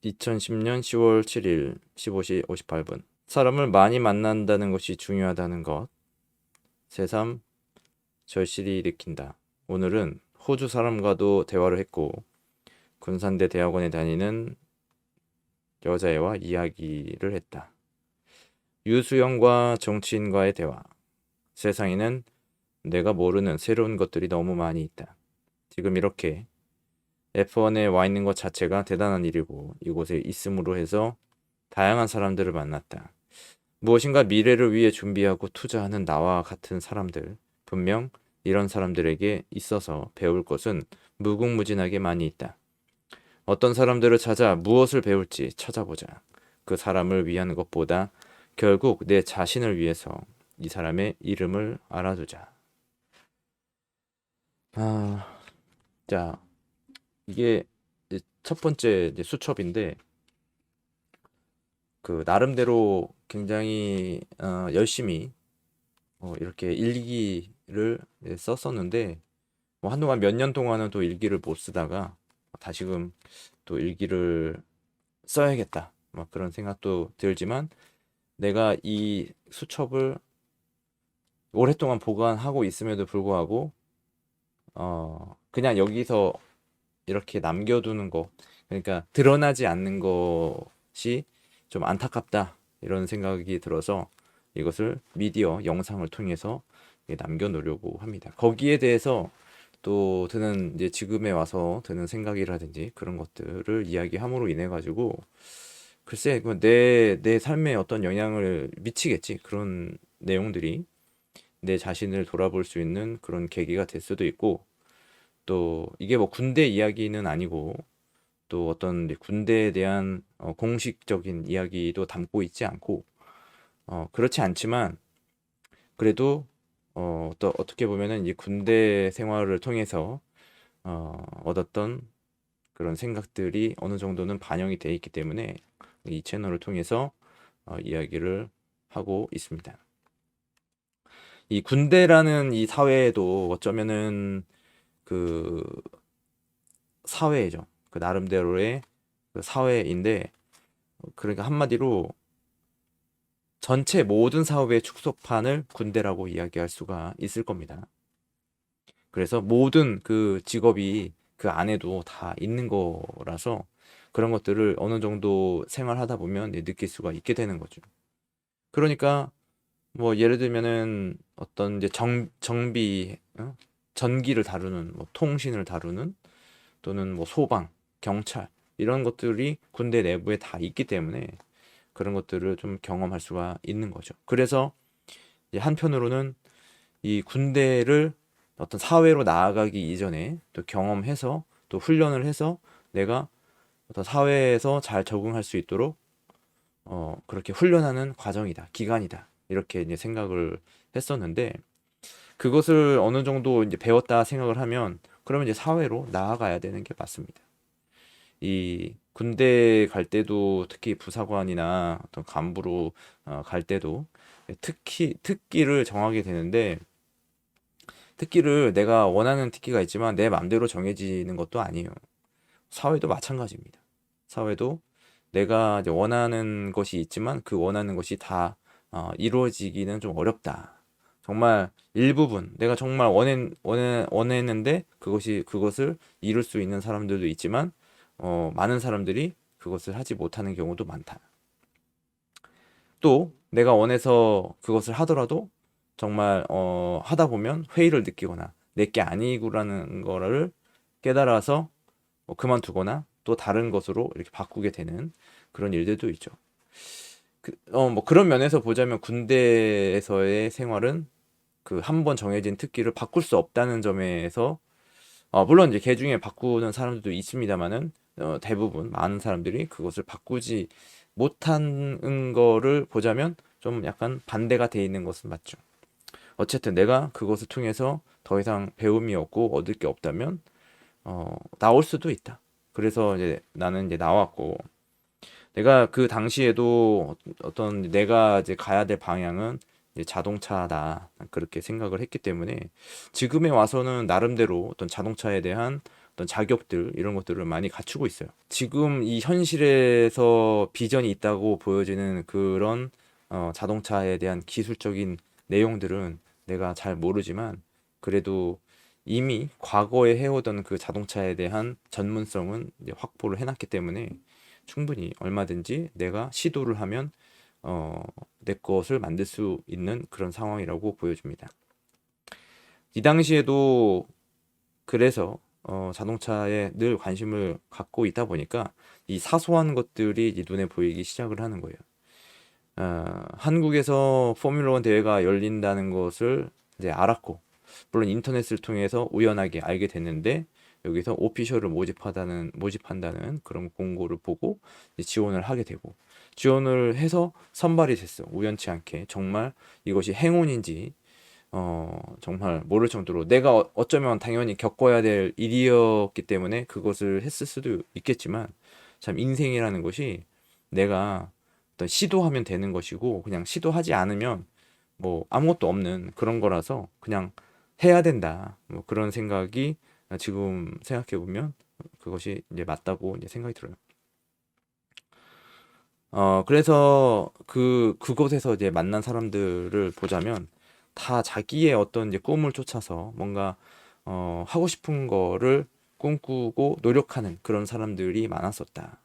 2010년 10월 7일 15시 58분. 사람을 많이 만난다는 것이 중요하다는 것. 새삼 절실히 일으킨다. 오늘은 호주 사람과도 대화를 했고 군산대 대학원에 다니는 여자애와 이야기를 했다. 유수영과 정치인과의 대화. 세상에는 내가 모르는 새로운 것들이 너무 많이 있다. 지금 이렇게 F1에 와 있는 것 자체가 대단한 일이고 이곳에 있음으로 해서 다양한 사람들을 만났다. 무엇인가 미래를 위해 준비하고 투자하는 나와 같은 사람들, 분명 이런 사람들에게 있어서 배울 것은 무궁무진하게 많이 있다. 어떤 사람들을 찾아 무엇을 배울지 찾아보자. 그 사람을 위한 것보다 결국 내 자신을 위해서 이 사람의 이름을 알아두자. 아, 자, 이게 이제 첫 번째 이제 수첩인데 그 나름대로 굉장히 열심히 이렇게 일기를 썼었는데 뭐 한동안 몇 년 동안은 또 일기를 못 쓰다가 다시금 또 일기를 써야겠다 막 그런 생각도 들지만 내가 이 수첩을 오랫동안 보관하고 있음에도 불구하고 그냥 여기서 이렇게 남겨두는 거 그러니까 드러나지 않는 것이 좀 안타깝다 이런 생각이 들어서 이것을 미디어 영상을 통해서 남겨놓으려고 합니다. 거기에 대해서 또 드는 이제 지금에 와서 드는 생각이라든지 그런 것들을 이야기함으로 인해 가지고 글쎄 내 삶에 어떤 영향을 미치겠지 그런 내용들이 내 자신을 돌아볼 수 있는 그런 계기가 될 수도 있고 또 이게 뭐 군대 이야기는 아니고 또 어떤 군대에 대한 공식적인 이야기도 담고 있지 않고 그렇지 않지만 그래도 또 어떻게 보면은 이 군대 생활을 통해서 얻었던 그런 생각들이 어느 정도는 반영이 돼 있기 때문에 이 채널을 통해서 이야기를 하고 있습니다. 이 군대라는 이 사회에도 어쩌면은 그 사회죠. 그 나름대로의 그 사회인데 그러니까 한마디로 전체 모든 사업의 축소판을 군대라고 이야기할 수가 있을 겁니다. 그래서 모든 그 직업이 그 안에도 다 있는 거라서 그런 것들을 어느 정도 생활하다 보면 느낄 수가 있게 되는 거죠. 그러니까 뭐 예를 들면은 어떤 이제 정비, 전기를 다루는 뭐 통신을 다루는 또는 뭐 소방, 경찰 이런 것들이 군대 내부에 다 있기 때문에 그런 것들을 좀 경험할 수가 있는 거죠. 그래서 이제 한편으로는 이 군대를 어떤 사회로 나아가기 이전에 또 경험해서 또 훈련을 해서 내가 어떤 사회에서 잘 적응할 수 있도록 그렇게 훈련하는 과정이다, 기간이다 이렇게 이제 생각을 했었는데 그것을 어느 정도 이제 배웠다 생각을 하면 그러면 이제 사회로 나아가야 되는 게 맞습니다. 이 군대 갈 때도 특히 부사관이나 어떤 간부로 갈 때도 특히 특기를 정하게 되는데 특기를 내가 원하는 특기가 있지만 내 맘대로 정해지는 것도 아니에요. 사회도 마찬가지입니다. 사회도 내가 이제 원하는 것이 있지만 그 원하는 것이 다 이루어지기는 좀 어렵다. 정말 일부분 내가 정말 원했는데 그것을 이룰 수 있는 사람들도 있지만 많은 사람들이 그것을 하지 못하는 경우도 많다. 또 내가 원해서 그것을 하더라도 정말 하다 보면 회의를 느끼거나 내게 아니구라는 거를 깨달아서 그만두거나 또 다른 것으로 이렇게 바꾸게 되는 그런 일들도 있죠. 뭐 그런 면에서 보자면 군대에서의 생활은 그 한 번 정해진 특기를 바꿀 수 없다는 점에서 물론 이제 개 중에 바꾸는 사람들도 있습니다만은 대부분 많은 사람들이 그것을 바꾸지 못하는 거를 보자면 좀 약간 반대가 돼 있는 것은 맞죠. 어쨌든 내가 그것을 통해서 더 이상 배움이 없고 얻을 게 없다면 나올 수도 있다. 그래서 이제 나는 이제 나왔고 내가 그 당시에도 어떤 내가 이제 가야 될 방향은 이제 자동차다 그렇게 생각을 했기 때문에 지금에 와서는 나름대로 어떤 자동차에 대한 어떤 자격들 이런 것들을 많이 갖추고 있어요. 지금 이 현실에서 비전이 있다고 보여지는 그런 자동차에 대한 기술적인 내용들은 내가 잘 모르지만 그래도 이미 과거에 해오던 그 자동차에 대한 전문성은 이제 확보를 해놨기 때문에 충분히 얼마든지 내가 시도를 하면 내 것을 만들 수 있는 그런 상황이라고 보여줍니다. 이 당시에도 그래서 자동차에 늘 관심을 갖고 있다 보니까 이 사소한 것들이 이제 눈에 보이기 시작을 하는 거예요. 한국에서 포뮬러1 대회가 열린다는 것을 이제 알았고, 물론 인터넷을 통해서 우연하게 알게 됐는데 여기서 오피셜을 모집한다는 그런 공고를 보고 이제 지원을 하게 되고, 지원을 해서 선발이 됐어. 우연치 않게 정말 이것이 행운인지 정말 모를 정도로 내가 어쩌면 당연히 겪어야 될 일이었기 때문에 그것을 했을 수도 있겠지만, 참 인생이라는 것이 내가 어떤 시도하면 되는 것이고 그냥 시도하지 않으면 뭐 아무것도 없는 그런 거라서 그냥 해야 된다, 뭐 그런 생각이 지금 생각해 보면 그것이 이제 맞다고 이제 생각이 들어요. 그래서 그곳에서 이제 만난 사람들을 보자면 다 자기의 어떤 이제 꿈을 쫓아서 뭔가 하고 싶은 거를 꿈꾸고 노력하는 그런 사람들이 많았었다.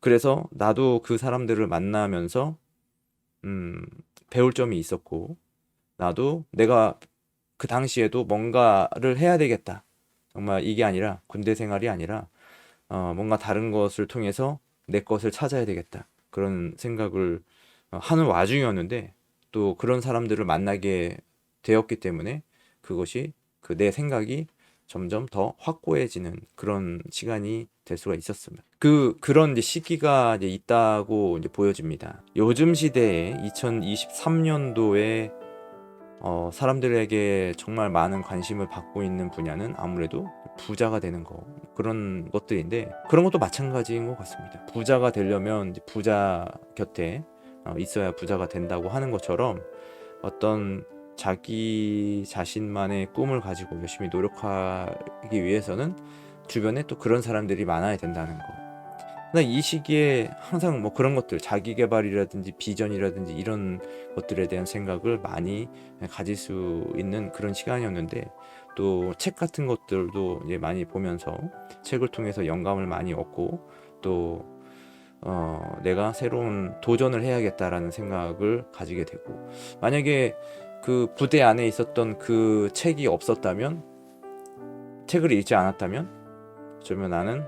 그래서 나도 그 사람들을 만나면서 배울 점이 있었고, 나도 내가 그 당시에도 뭔가를 해야 되겠다. 정말 이게 아니라 군대 생활이 아니라 뭔가 다른 것을 통해서 내 것을 찾아야 되겠다. 그런 생각을 하는 와중이었는데 또 그런 사람들을 만나게 되었기 때문에 그것이 그 내 생각이 점점 더 확고해지는 그런 시간이 될 수가 있었습니다. 그런 이제 시기가 이제 있다고 이제 보여집니다. 요즘 시대에 2023년도에 사람들에게 정말 많은 관심을 받고 있는 분야는 아무래도 부자가 되는 거, 그런 것들인데, 그런 것도 마찬가지인 것 같습니다. 부자가 되려면 이제 부자 곁에 있어야 부자가 된다고 하는 것처럼 어떤 자기 자신만의 꿈을 가지고 열심히 노력하기 위해서는 주변에 또 그런 사람들이 많아야 된다는 거. 근데 이 시기에 항상 뭐 그런 것들, 자기 개발이라든지 비전이라든지 이런 것들에 대한 생각을 많이 가질 수 있는 그런 시간이었는데, 또 책 같은 것들도 이제 많이 보면서 책을 통해서 영감을 많이 얻고, 또 내가 새로운 도전을 해야겠다라는 생각을 가지게 되고, 만약에 그 부대 안에 있었던 그 책이 없었다면, 책을 읽지 않았다면 어쩌면 나는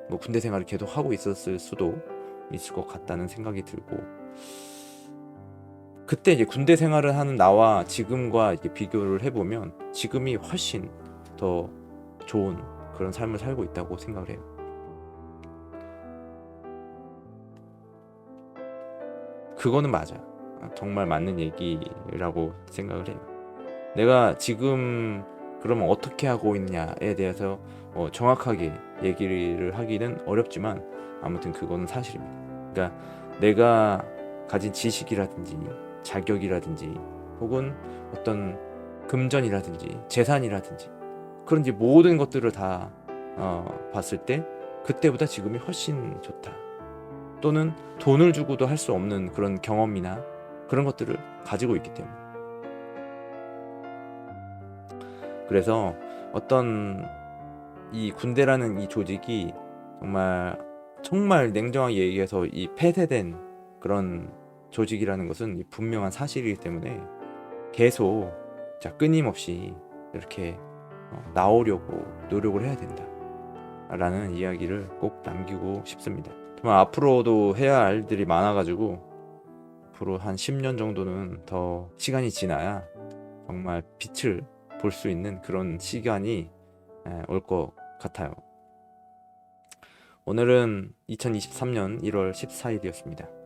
뭐 군대 생활을 계속 하고 있었을 수도 있을 것 같다는 생각이 들고, 그때 이제 군대 생활을 하는 나와 지금과 이제 비교를 해보면 지금이 훨씬 더 좋은 그런 삶을 살고 있다고 생각을 해요. 그거는 맞아. 정말 맞는 얘기라고 생각을 해요. 내가 지금 그러면 어떻게 하고 있냐에 대해서 정확하게 얘기를 하기는 어렵지만 아무튼 그거는 사실입니다. 그러니까 내가 가진 지식이라든지 자격이라든지 혹은 어떤 금전이라든지 재산이라든지 그런 이제 모든 것들을 다 봤을 때 그때보다 지금이 훨씬 좋다. 또는 돈을 주고도 할 수 없는 그런 경험이나 그런 것들을 가지고 있기 때문에. 그래서 어떤 이 군대라는 이 조직이 정말 냉정하게 얘기해서 이 폐쇄된 그런 조직이라는 것은 분명한 사실이기 때문에 계속 끊임없이 이렇게 나오려고 노력을 해야 된다 라는 이야기를 꼭 남기고 싶습니다. 정말 앞으로도 해야 할 일들이 많아가지고 앞으로 한 10년 정도는 더 시간이 지나야 정말 빛을 볼 수 있는 그런 시간이 올 것 같아요. 오늘은 2023년 1월 14일이었습니다.